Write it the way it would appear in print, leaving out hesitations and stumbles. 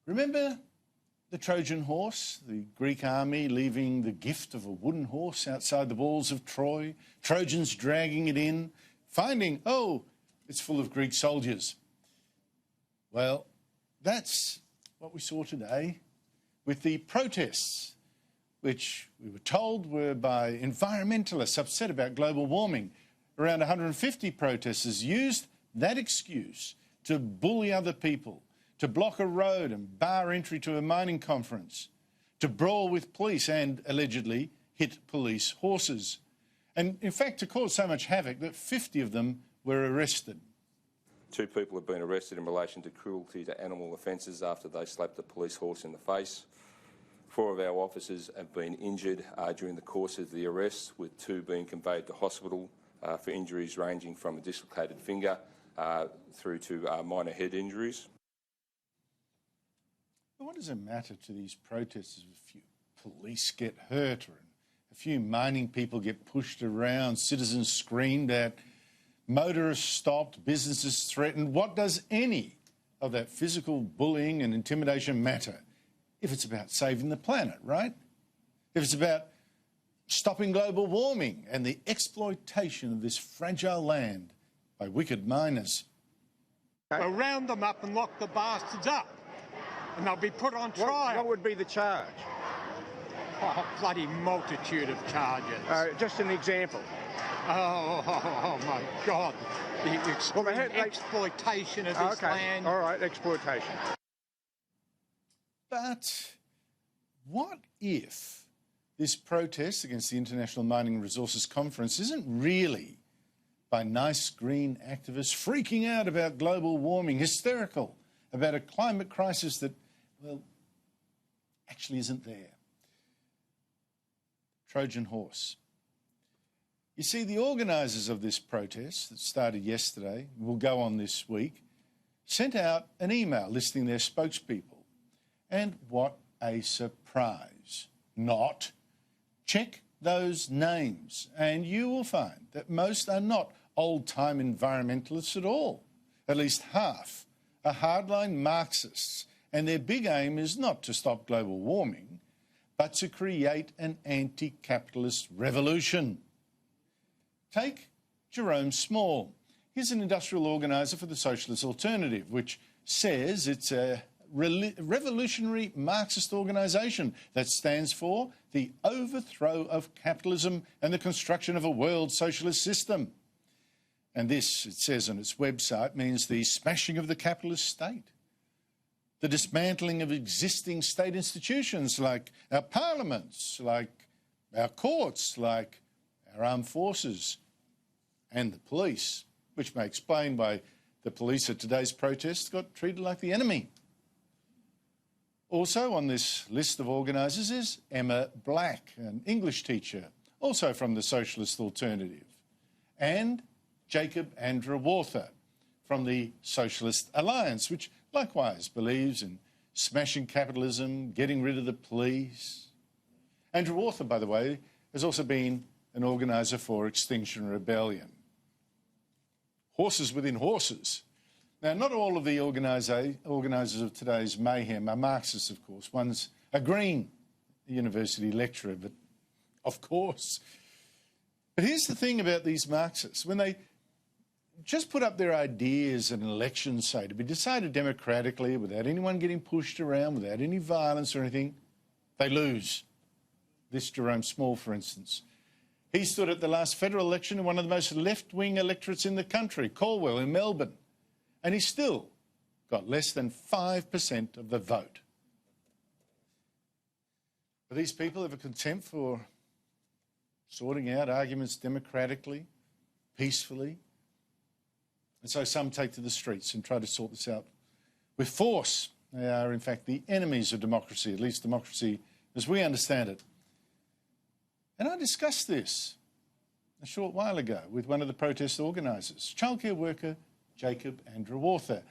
Remember the Trojan Horse, the Greek army leaving the gift of a wooden horse outside the walls of Troy, Trojans dragging it in, finding, oh, it's full of Greek soldiers. Well, that's what we saw today with the protests, which we were told were by environmentalists upset about global warming. Around 150 protesters used that excuse to bully other people, to block a road and bar entry to a mining conference, to brawl with police and, allegedly, hit police horses. And, in fact, to cause so much havoc that 50 of them were arrested. 2 people have been arrested in relation to cruelty to animal offences after they slapped a police horse in the face. 4 of our officers have been injured during the course of the arrest, with 2 being conveyed to hospital for injuries ranging from a dislocated finger through to minor head injuries. What does it matter to these protesters if a few police get hurt or a few mining people get pushed around, citizens screamed at, motorists stopped, businesses threatened? What does any of that physical bullying and intimidation matter if it's about saving the planet, right? If it's about stopping global warming and the exploitation of this fragile land by wicked miners? We'll round them up and lock the bastards up, and they'll be put on trial. What would be the charge? Oh, bloody multitude of charges. Just an example. Oh my God. The exploitation of this land. All right, exploitation. But what if this protest against the International Mining Resources Conference isn't really by nice green activists freaking out about global warming, hysterical about a climate crisis that, well, actually isn't there? Trojan Horse. You see, the organisers of this protest that started yesterday, will go on this week, sent out an email listing their spokespeople. And what a surprise. Not. Check those names and you will find that most are not old-time environmentalists at all. At least half are hardline Marxists, and their big aim is not to stop global warming, but to create an anti-capitalist revolution. Take Jerome Small. He's an industrial organiser for the Socialist Alternative, which says it's a revolutionary Marxist organisation that stands for the overthrow of capitalism and the construction of a world socialist system. And this, it says on its website, means the smashing of the capitalist state, the dismantling of existing state institutions like our parliaments, like our courts, like our armed forces and the police, which may explain why the police at today's protests got treated like the enemy. Also on this list of organisers is Emma Black, an English teacher, also from the Socialist Alternative, and Jacob Andrew-Walther from the Socialist Alliance, which likewise believes in smashing capitalism, getting rid of the police. Andrew-Walther, by the way, has also been an organiser for Extinction Rebellion. Horses within horses. Now, not all of the organisers of today's mayhem are Marxists, of course. One's a Green University lecturer, but of course. But here's the thing about these Marxists. When they just put up their ideas at an election, say, to be decided democratically, without anyone getting pushed around, without any violence or anything, they lose. This Jerome Small, for instance. He stood at the last federal election in one of the most left-wing electorates in the country, Calwell in Melbourne, and he still got less than 5% of the vote. Are these people have a contempt for sorting out arguments democratically, peacefully? And so some take to the streets and try to sort this out with force. They are, in fact, the enemies of democracy, at least democracy as we understand it. And I discussed this a short while ago with one of the protest organisers, childcare worker Jacob Andrew-Walther.